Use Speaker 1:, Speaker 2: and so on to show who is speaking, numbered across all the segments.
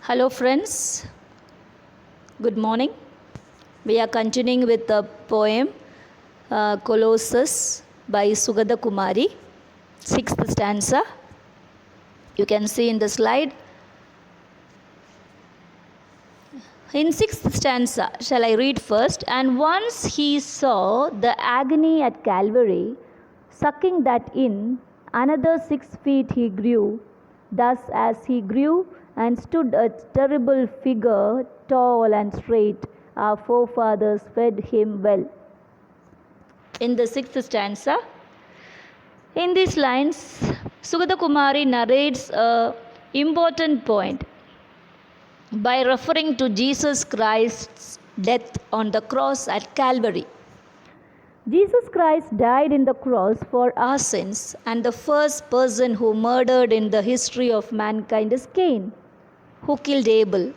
Speaker 1: Hello friends, good morning. We are continuing with the poem Colossus by Sugata Kumari, 6th stanza. You can see in the slide. In 6th stanza, shall I read first? And once he saw the agony at Calvary, sucking that in, another 6 feet he grew. Thus as he grew and stood a terrible figure, tall and straight, our forefathers fed him well. In the 6th stanza, in these lines, Sugata Kumari narrates an important point by referring to Jesus Christ's death on the cross at Calvary. Jesus Christ died in the cross for our sins, and the first person who murdered in the history of mankind is Cain, who killed Abel.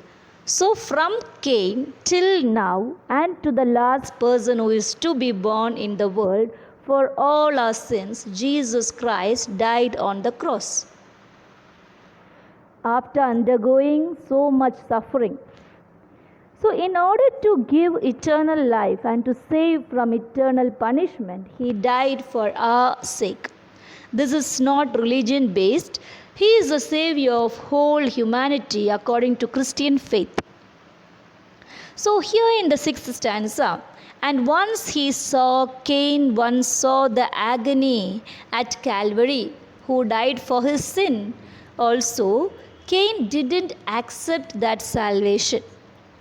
Speaker 1: So from Cain till now, and to the last person who is to be born in the world, for all our sins, Jesus Christ died on the cross. After undergoing so much suffering. So in order to give eternal life and to save from eternal punishment, he died for our sake. This is not religion based. He is the savior of whole humanity according to Christian faith. So here in the 6th stanza, and once he saw Cain, once saw the agony at Calvary, who died for his sin. Also, Cain didn't accept that salvation.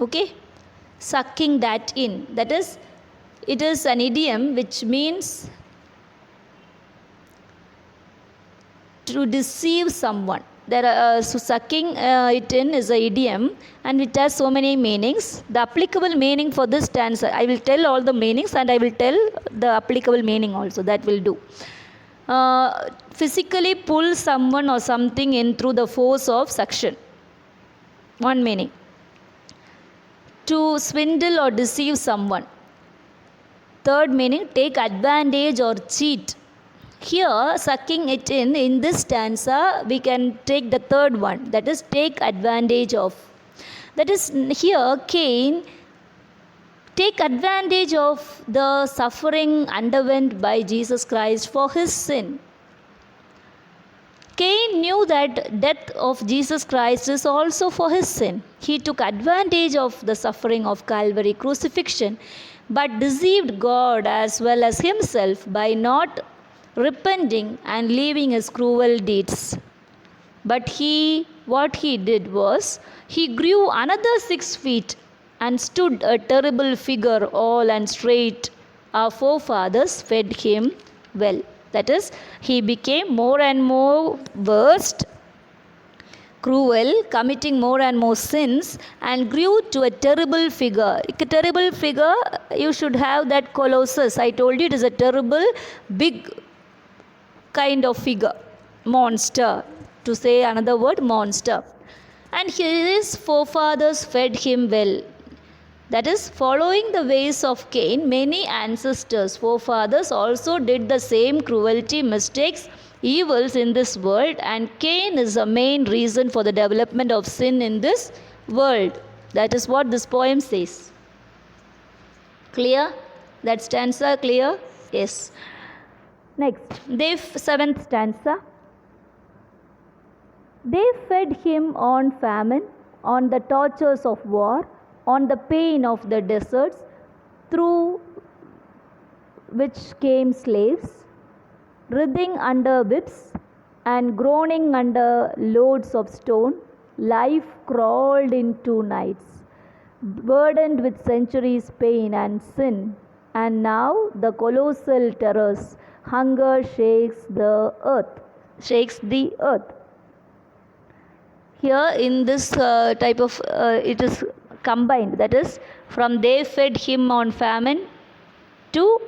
Speaker 1: Okay? Sucking that in. That is, it is an idiom which means to deceive someone. So sucking it in is an idiom and it has so many meanings. The applicable meaning for this stanza, I will tell all the meanings and I will tell the applicable meaning also. That will do. Physically pull someone or something in through the force of suction. One meaning. To swindle or deceive someone. Third meaning, take advantage or cheat. Here, sucking it in this stanza, we can take the third one, that is, take advantage of. That is, here, Cain take advantage of the suffering underwent by Jesus Christ for his sin. Cain knew that death of Jesus Christ is also for his sin. He took advantage of the suffering of Calvary crucifixion, but deceived God as well as himself by not repenting and leaving his cruel deeds. But what he did was, he grew another 6 feet and stood a terrible figure, all and straight. Our forefathers fed him well. That is, he became more and more worst, cruel, committing more and more sins, and grew to a terrible figure. A terrible figure, you should have that Colossus. I told you it is a terrible, big kind of figure. Monster. To say another word, monster. And his forefathers fed him well. That is, following the ways of Cain, many ancestors, forefathers also did the same cruelty, mistakes, evils in this world, and Cain is the main reason for the development of sin in this world. That is what this poem says. Clear? That stanza clear? Yes. Next, 7th stanza. They fed him on famine, on the tortures of war, on the pain of the deserts, through which came slaves, writhing under whips and groaning under loads of stone. Life crawled in 2 nights, burdened with centuries' pain and sin. And now the colossal terrors, hunger shakes the earth. Here in this type of, it is combined, that is, from they fed him on famine to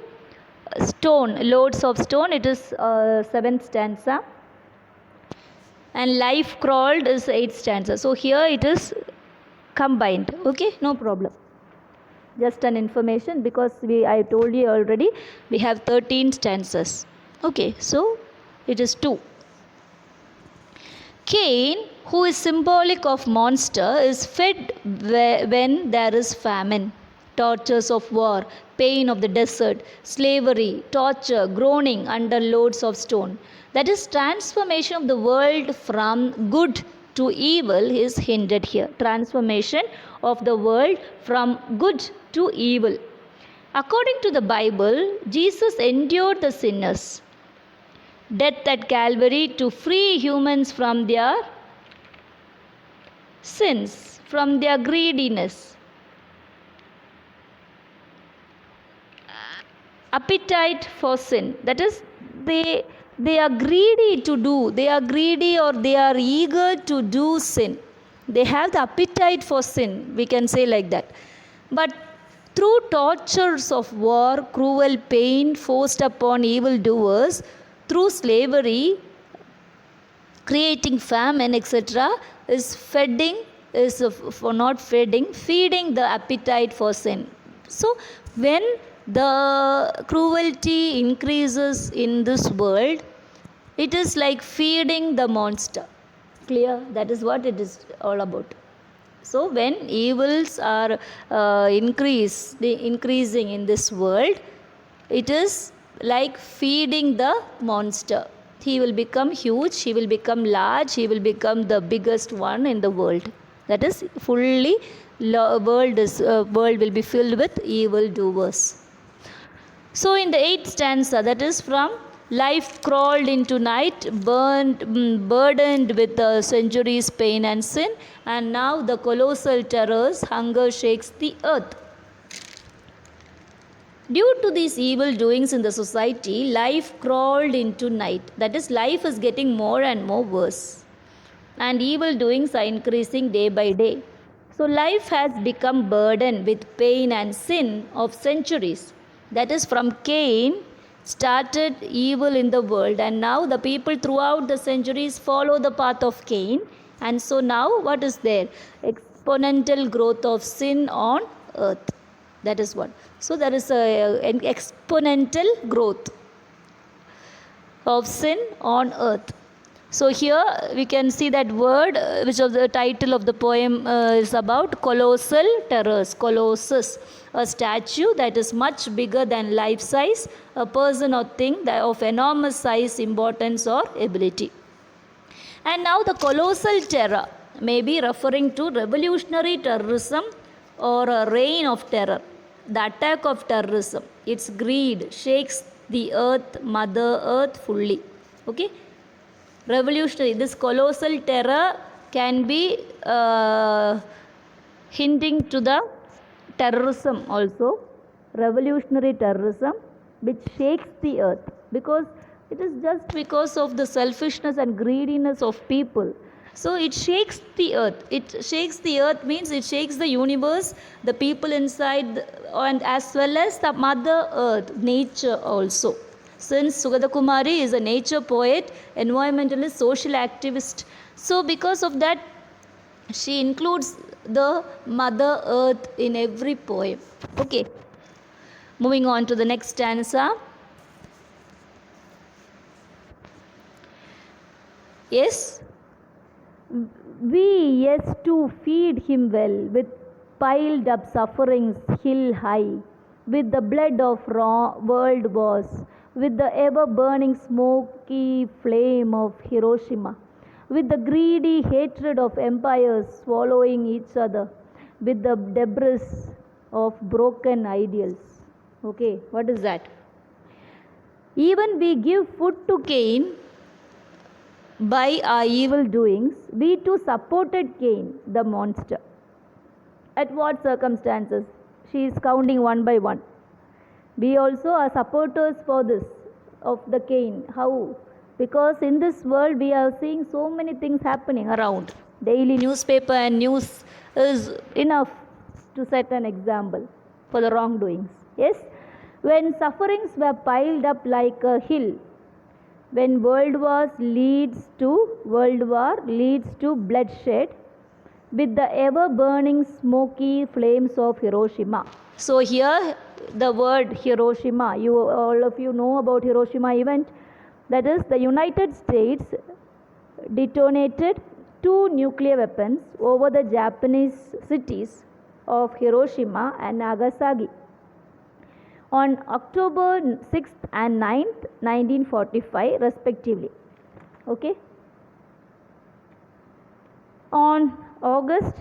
Speaker 1: stone, loads of stone, it is 7th stanza, and life crawled is 8th stanza. So here it is combined. Okay, no problem. Just an information, because I told you already we have 13 stanzas. Okay, so it is 2. Cain, who is symbolic of monster, is fed when there is famine, tortures of war, pain of the desert, slavery, torture, groaning under loads of stone. That is, transformation of the world from good to evil is hinted here. Transformation of the world from good to evil. According to the Bible, Jesus endured the sinners' death at Calvary to free humans from their sins, from their greediness, appetite for sin. That is, they are greedy to do, they are greedy or they are eager to do sin. They have the appetite for sin, we can say like that. But through tortures of war, cruel pain forced upon evildoers, through slavery, creating famine, etc., is feeding the appetite for sin. So when the cruelty increases in this world, it is like feeding the monster. Clear? That is what it is all about. So when evils are increasing in this world, it is like feeding the monster. He will become huge, he will become large, he will become the biggest one in the world. That is, fully world will be filled with evil doers. So in the 8th stanza, that is from life crawled into night, burdened with the centuries' pain and sin, and now the colossal terrors, hunger shakes the earth. Due to these evil doings in the society, life crawled into night. That is, life is getting more and more worse. And evil doings are increasing day by day. So life has become burdened with pain and sin of centuries. That is, from Cain started evil in the world, and now the people throughout the centuries follow the path of Cain. And so now what is there? Exponential growth of sin on earth. That is what. So there is an exponential growth of sin on earth. So here we can see that word, which of the title of the poem is about colossal terrors. Colossus, a statue that is much bigger than life size, a person or thing that of enormous size, importance or ability. And now the colossal terror may be referring to revolutionary terrorism or a reign of terror. The attack of terrorism, its greed shakes the earth, Mother Earth fully. Okay? Revolutionary, this colossal terror can be hinting to the terrorism also, revolutionary terrorism, which shakes the earth, because it is just because of the selfishness and greediness of people. So it shakes the earth. It shakes the earth means it shakes the universe, the people inside, and as well as the Mother Earth, nature also. Since Sugata Kumari is a nature poet, environmentalist, social activist, so because of that, she includes the Mother Earth in every poem. Okay. Moving on to the next stanza. Yes. We, yes, to feed him well with piled up sufferings hill high, with the blood of world wars, with the ever burning smoky flame of Hiroshima, with the greedy hatred of empires swallowing each other, with the debris of broken ideals. Okay, what is that? Even we give food to Cain by our evil doings, we too supported Cain, the monster. At what circumstances? She is counting one by one. We also are supporters for this, of the Cain. How? Because in this world we are seeing so many things happening around. Daily newspaper and news is enough to set an example for the wrongdoings. Yes? When sufferings were piled up like a hill, when world war leads to bloodshed, with the ever burning smoky flames of Hiroshima. So here the word Hiroshima, all of you know about Hiroshima event. That is, the United States detonated 2 nuclear weapons over the Japanese cities of Hiroshima and Nagasaki on October 6th and 9th, 1945 respectively. Okay. On August,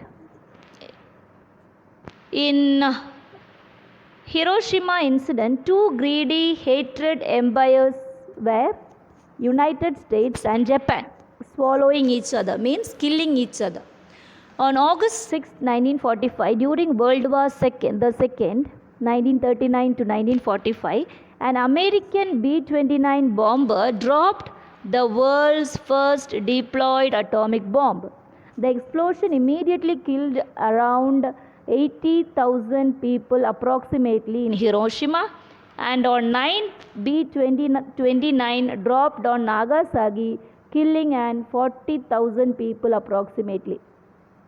Speaker 1: in Hiroshima incident, two greedy, hatred empires were United States and Japan, swallowing each other, means killing each other. On August 6, 1945, during World War II, 1939 to 1945, an American B-29 bomber dropped the world's first deployed atomic bomb. The explosion immediately killed around 80,000 people approximately in Hiroshima, and on 9th B-29 dropped on Nagasaki, killing and 40,000 people approximately.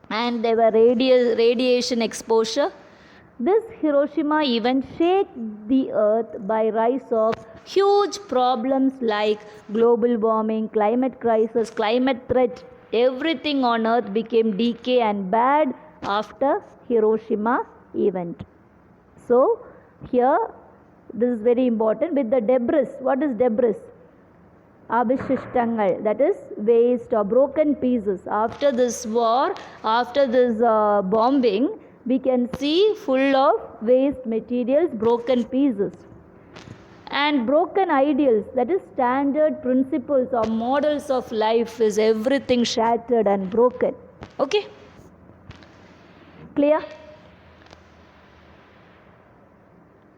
Speaker 1: And there were radiation exposure. This Hiroshima event shook the earth by rise of huge problems like global warming, climate crisis, climate threat. Everything on earth became decay and bad after Hiroshima event. So here this is very important with the debris. What is debris? Abhishishtangal, that is waste or broken pieces. After this war, after this bombing, we can see full of waste materials, broken pieces. And broken ideals, that is standard principles or models of life, is everything shattered and broken. Okay? Clear?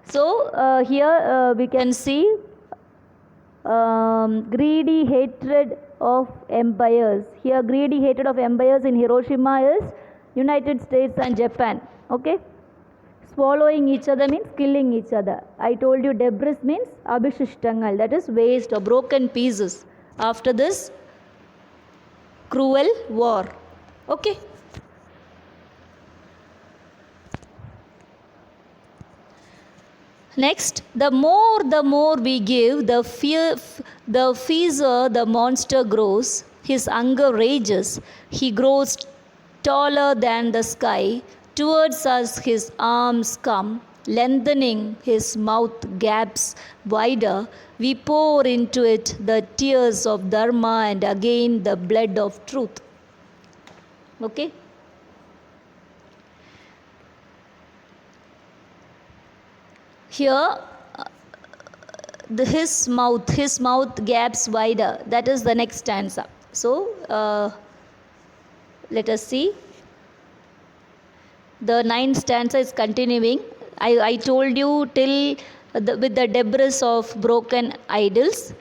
Speaker 1: So here we can see greedy hatred of empires. Here greedy hatred of empires in Hiroshima is United States and Japan. Okay? Swallowing each other means killing each other. I told you debris means abhishishtangal, that is waste or broken pieces after this cruel war. Okay? Next, the more we give, the fiercer the monster grows. His anger rages. He grows taller than the sky. Towards us his arms come, lengthening his mouth gaps wider. We pour into it the tears of dharma and again the blood of truth. Okay? Here his mouth gaps wider. That is the next stanza. So let us see. The 9th stanza is continuing. I told you till with the debris of broken idols,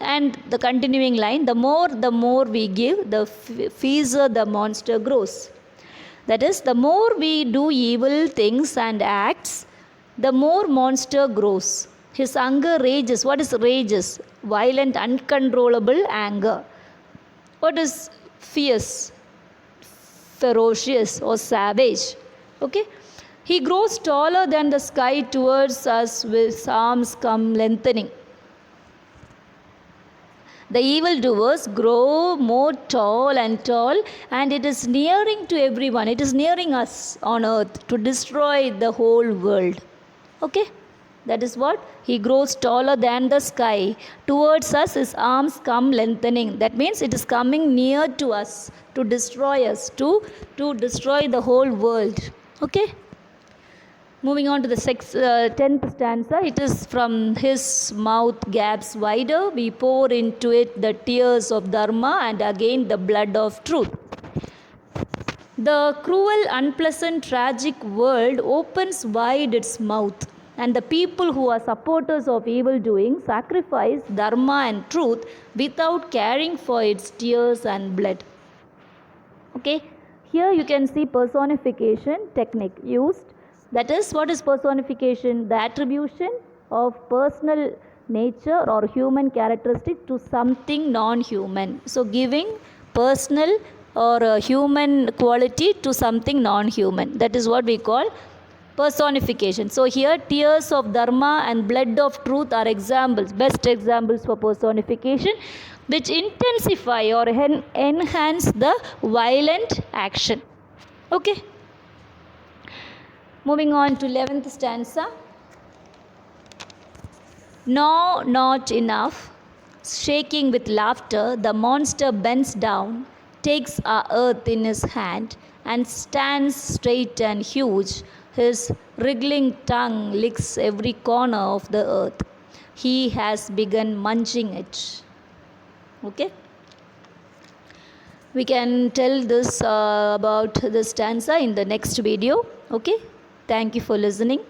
Speaker 1: and the continuing line, the more we give, the fiercer the monster grows. That is, the more we do evil things and acts, the more monster grows. His anger rages. What is rages? Violent, uncontrollable anger. What is fierce? Ferocious or savage. Okay? He grows taller than the sky towards us with arms come lengthening. The evildoers grow more tall, and it is nearing to everyone. It is nearing us on earth to destroy the whole world. Okay? That is what? He grows taller than the sky. Towards us his arms come lengthening. That means it is coming near to us to destroy us, to destroy the whole world. Okay? Moving on to the 10th stanza. It is from his mouth gaps wider. We pour into it the tears of dharma and again the blood of truth. The cruel, unpleasant, tragic world opens wide its mouth, and the people who are supporters of evil doing sacrifice dharma and truth without caring for its tears and blood. Okay? Here you can see personification technique used. That is, what is personification? The attribution of personal nature or human characteristic to something non-human. So giving personal or human quality to something non-human. That is what we call personification. So here tears of dharma and blood of truth are examples, best examples for personification. which intensify or enhance the violent action. Okay. Moving on to 11th stanza. No, not enough. Shaking with laughter, the monster bends down, takes our earth in his hand, and stands straight and huge. His wriggling tongue licks every corner of the earth. He has begun munching it. Okay? We can tell this about the stanza in the next video. Okay? Thank you for listening.